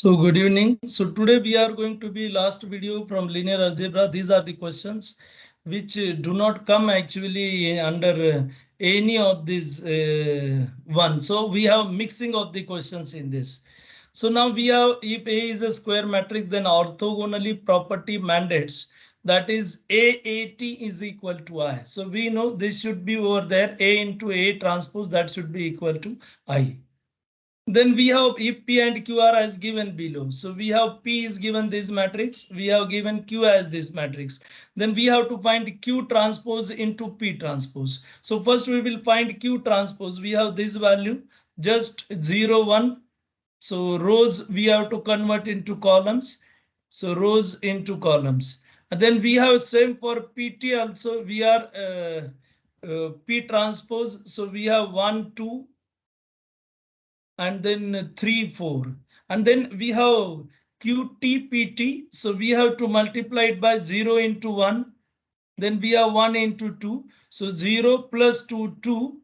So good evening. So today we are going to be last video from linear algebra. These are the questions which do not come actually under any of these one. So we have mixing of the questions in this. So now we have, if A is a square matrix, then orthogonally property mandates that is AAT is equal to I. So we know this should be over there, A into A transpose, that should be equal to I. Then we have if P and Q are as given below. So we have P is given this matrix. We have given Q as this matrix. Then we have to find Q transpose into P transpose. So first we will find Q transpose. We have this value just 0, 1. So rows we have to convert into columns. So rows into columns. And then we have same for PT also. We are P transpose. So we have 1, 2. And then 3, 4. And then we have QTPT. So we have to multiply it by 0 into 1. Then we have 1 into 2. So 0 plus 2, 2.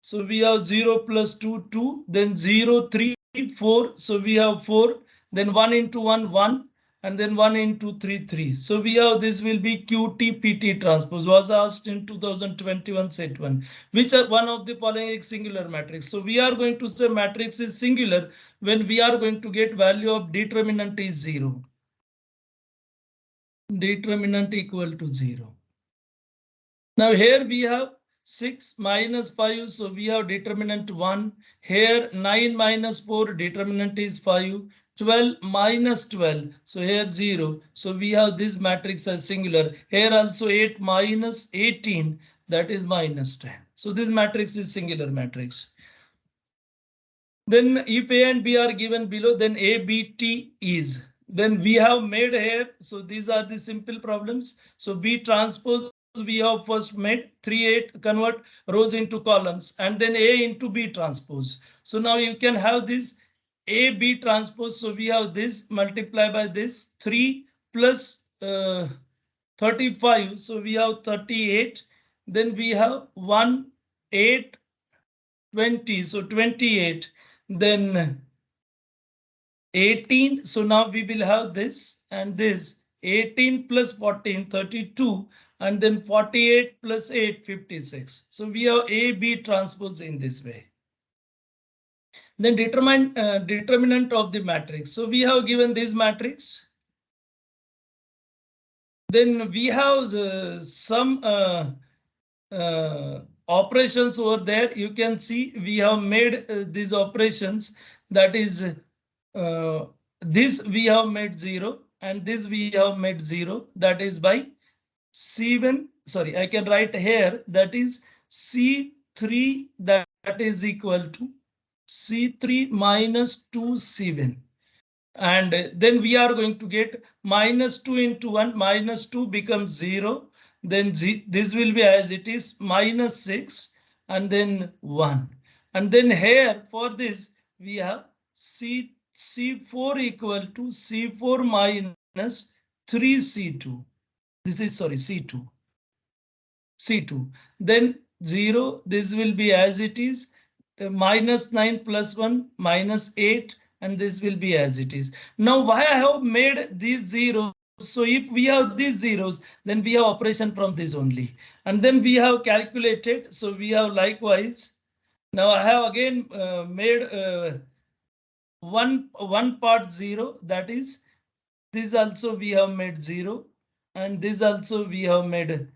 So we have 0 plus 2, 2. Then 0, 3, 4. So we have 4. Then 1 into 1, 1. And then 1 into 3, 3. So we have this will be QTPT transpose, was asked in 2021 set 1, which are one of the following singular matrix. So we are going to say matrix is singular when we are going to get value of determinant is 0. Determinant equal to 0. Now here we have 6 minus 5, so we have determinant 1. Here 9 minus 4, determinant is 5. 12 minus 12, so here 0. So we have this matrix as singular. Here also 8 minus 18, that is minus 10. So this matrix is singular matrix. Then if A and B are given below, then A, B, T is. Then we have made here, so these are the simple problems. So B transpose we have first made 3, 8, convert rows into columns, and then A into B transpose. So now you can have this A, B transpose. So we have this multiply by this 3 plus 35. So we have 38. Then we have 1, 8, 20. So 28. Then 18. So now we will have this and this 18 plus 14, 32. And then 48 plus 8, 56. So we have A, B transpose in this way. Then determine determinant of the matrix. So we have given this matrix. Then we have some operations over there. You can see we have made these operations. That is this we have made 0 and this we have made 0. That is by C1. Sorry, I can write here that is C3 that is equal to C3 minus 2C1. And then we are going to get minus 2 into 1, minus 2 becomes 0. Then this will be as it is minus 6 and then 1. And then here for this we have C4 equal to C4 minus 3C2. This is sorry C2. C2. Then 0, this will be as it is minus 9 plus 1 minus 8. And this will be as it is. Now why I have made these zeros? So if we have these zeros, then we have operation from this only. And then we have calculated. So we have likewise. Now I have again made one part 0. That is this also we have made 0. And this also we have made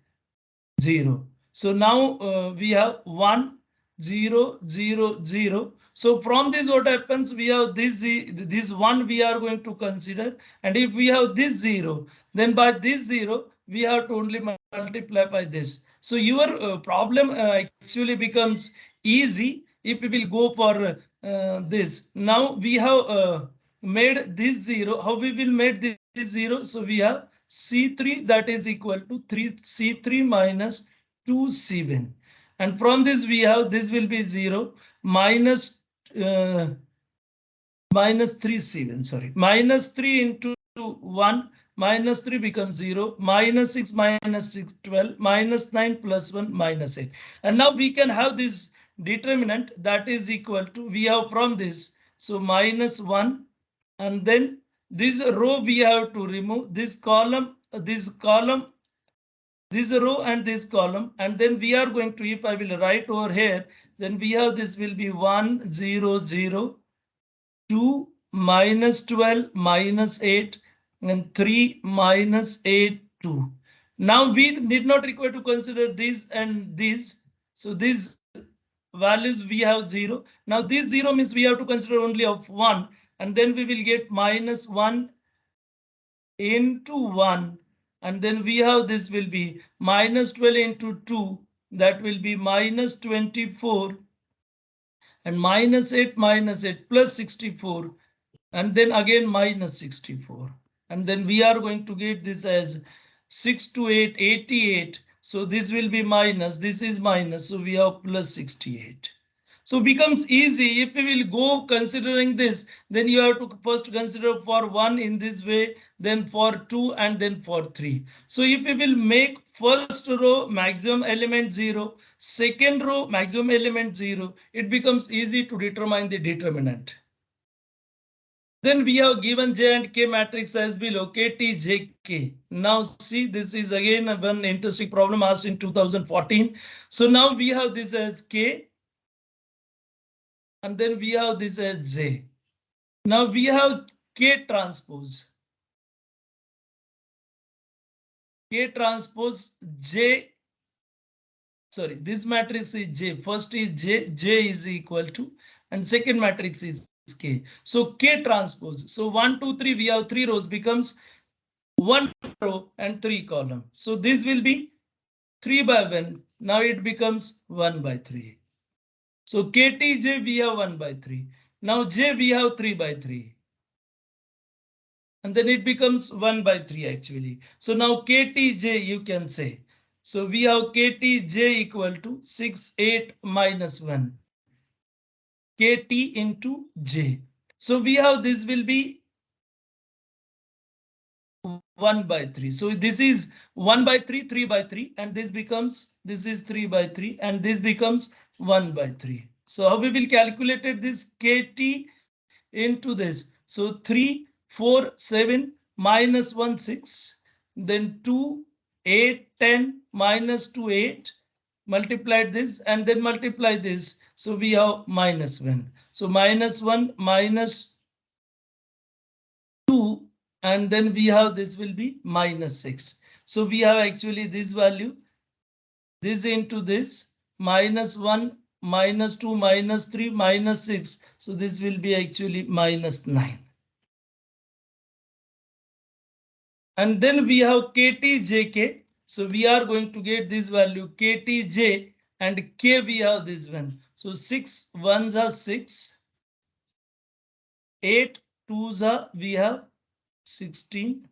0. So now we have 1, 0, 0, 0. So from this what happens, we have this 1 we are going to consider, and if we have this 0, then by this 0 we have to only multiply by this. So your problem actually becomes easy if we will go for this. Now we have made this 0. How we will make this 0? So we have C3 that is equal to 3C3 minus 2C1. And from this we have this will be 0 minus minus 3C1. Sorry, minus 3 into 1 minus 3 becomes 0, minus 6 minus 6, 12, minus 9 plus 1 minus 8. And now we can have this determinant that is equal to we have from this. So minus 1 and then this row we have to remove, this column, this row and this column, and then we are going to, if I will write over here, then we have this will be 1 0 0 2 minus 12 minus 8 and 3 minus 8 2. Now we did not require to consider this and this. So these values we have 0. Now this 0 means we have to consider only of 1, and then we will get minus 1 into 1, and then we have this will be minus 12 into 2, that will be minus 24, and minus 8 plus 64, and then again minus 64, and then we are going to get this as 6 to 8 88. So this will be minus, this is minus, so we have plus 68. So becomes easy. If we will go considering this, then you have to first consider for 1 in this way, then for 2, and then for 3. So if we will make first row maximum element 0, second row maximum element 0, it becomes easy to determine the determinant. Then we have given J and K matrix as below, KT, JK. Now see, this is again one interesting problem asked in 2014. So now we have this as K, and then we have this as J. Now we have K transpose. K transpose J. Sorry, this matrix is J. First is J. J is equal to, and second matrix is K. So K transpose. So 1, 2, 3. We have 3 rows becomes 1 row and 3 column. So this will be 3 by 1. Now it becomes 1 by 3. So KTJ we have 1 by 3. Now J we have 3 by 3. And then it becomes 1 by 3 actually. So now KTJ you can say. So we have KTJ equal to 6, 8 minus 1. KT into J. So we have this will be 1 by 3. So this is 1 by 3, 3 by 3, and this becomes, this is 3 by 3, and this becomes 1 by 3. So how we will calculate it, this KT into this. So 3, 4, 7 minus 1, 6, then 2, 8, 10 minus 2, 8, multiplied this and then multiply this. So we have minus 1. So minus 1 minus 2, and then we have this will be minus 6. So we have actually this value, this into this, minus 1, minus 2, minus 3, minus 6. So this will be actually minus 9. And then we have KTJK. So we are going to get this value KTJ, and K we have this one. So 6 ones are 6, 8 twos are we have 16,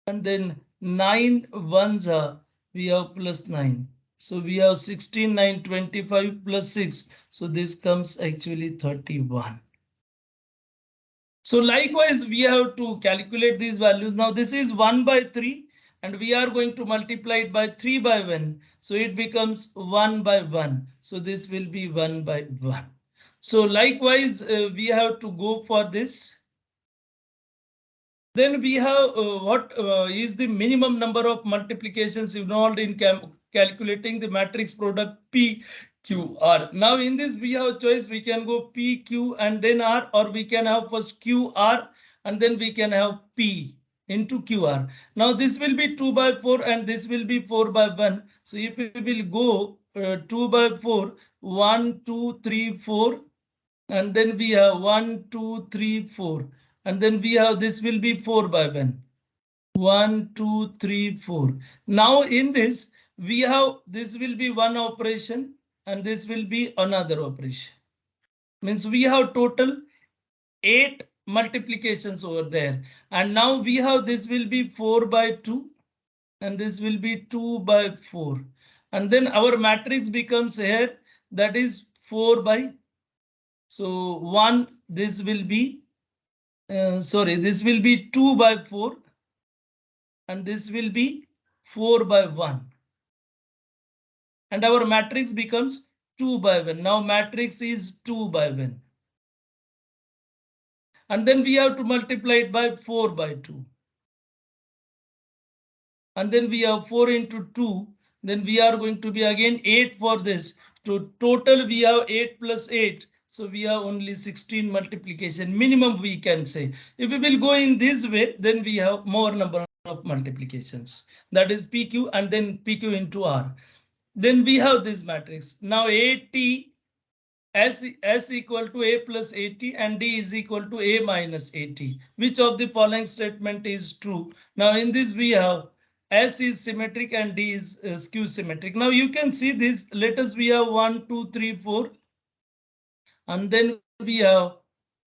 and then 9 ones are we have plus 9. So we have 16, 9, 25 plus 6. So this comes actually 31. So likewise, we have to calculate these values. Now this is 1 by 3, and we are going to multiply it by 3 by 1. So it becomes 1 by 1. So this will be 1 by 1. So likewise, we have to go for this. Then we have what is the minimum number of multiplications involved in calculating the matrix product PQR. Now in this we have choice, we can go PQ and then R, or we can have first QR and then we can have P into QR. Now this will be 2 by 4 and this will be 4 by 1. So if we will go 2 by 4, 1, 2, 3, 4, and then we have 1, 2, 3, 4, and then we have this will be 4 by 1. 1, 2, 3, 4. Now in this we have this will be one operation and this will be another operation. Means we have total 8 multiplications over there, and now we have this will be 4 by 2 and this will be 2 by 4, and then our matrix becomes here, that is 4 by, so 1, this will be sorry, this will be 2 by 4 and this will be 4 by 1, and our matrix becomes 2 by 1. Now matrix is 2 by 1. And then we have to multiply it by 4 by 2. And then we have 4 into 2. Then we are going to be again 8 for this. To total we have 8 plus 8. So we have only 16 multiplication minimum, we can say. If we will go in this way, then we have more number of multiplications. That is PQ and then PQ into R. Then we have this matrix. Now AT S equal to A plus AT and D is equal to A minus AT. Which of the following statement is true? Now in this we have S is symmetric and D is skew symmetric. Now you can see this. Let us we have 1, 2, 3, 4. And then we have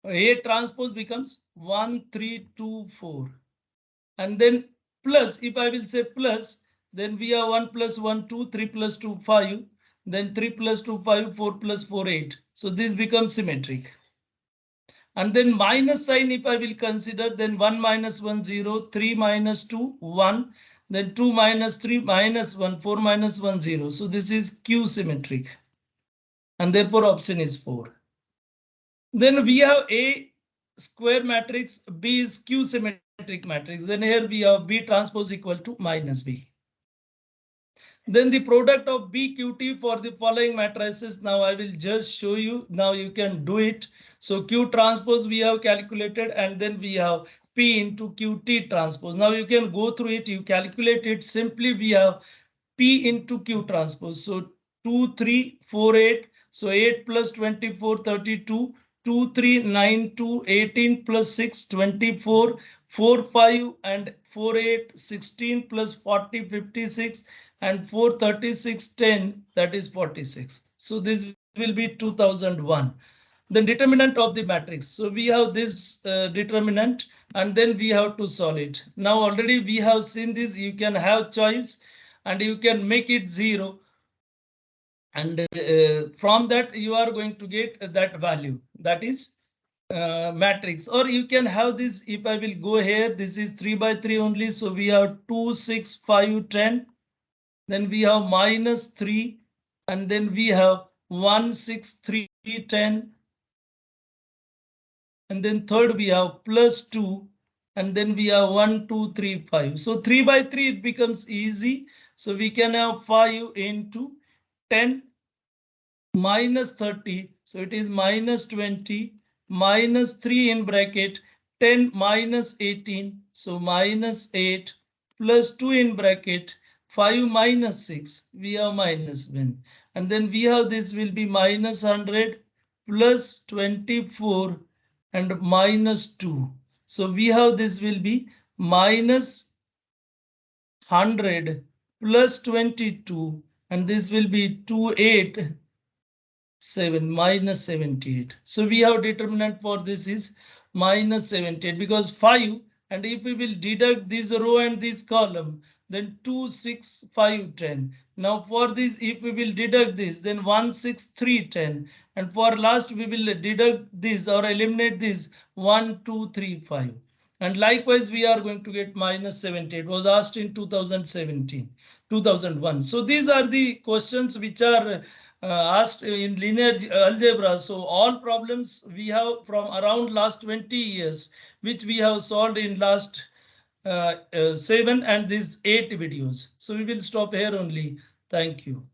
A transpose becomes 1, 3, 2, 4. And then plus, if I will say plus, then we have 1 plus 1, 2, 3 plus 2, 5. Then 3 plus 2, 5, 4 plus 4, 8. So this becomes symmetric. And then minus sign, if I will consider, then 1 minus 1, 0, 3 minus 2, 1, then 2 minus 3 minus 1, 4 minus 1, 0. So this is Q symmetric. And therefore option is 4. Then we have A square matrix, B is Q symmetric matrix. Then here we have B transpose equal to minus B. Then the product of BQT for the following matrices. Now I will just show you. Now you can do it. So Q transpose we have calculated, and then we have P into QT transpose. Now you can go through it. You calculate it simply. We have P into Q transpose. So 2, 3, 4, 8. So 8 plus 24, 32. 2, 3, 9, 2, 18 plus 6, 24, 4, 5 and 4, 8, 16 plus 40, 56 and 4, 36, 10, that is 46. So this will be 2001. The determinant of the matrix. So we have this determinant and then we have to solve it. Now already we have seen this. You can have choice and you can make it 0. And from that you are going to get that value, that is matrix. Or you can have this. If I will go here, this is 3 by 3 only. So we have 2, 6, 5, 10. Then we have minus 3. And then we have 1, 6, 3, 10. And then third we have plus 2. And then we have 1, 2, 3, 5. So 3 by 3 it becomes easy. So we can have 5 into 10 minus 30. So it is minus 20 minus 3 in bracket 10 minus 18. So minus 8 plus 2 in bracket 5 minus 6. We have minus 1. And then we have this will be minus 100 plus 24 and minus 2. So we have this will be minus 100 plus 22 and this will be 28 7 minus 78. So we have determinant for this is minus 78 because 5. And if we will deduct this row and this column, then 2, 6, 5, 10. Now for this, if we will deduct this, then 1, 6, 3, 10. And for last, we will deduct this or eliminate this 1, 2, 3, 5. And likewise, we are going to get minus 78. It was asked in 2017, 2001. So these are the questions which are asked in linear algebra. So all problems we have from around last 20 years, which we have solved in last 7 and these 8 videos. So we will stop here only. Thank you.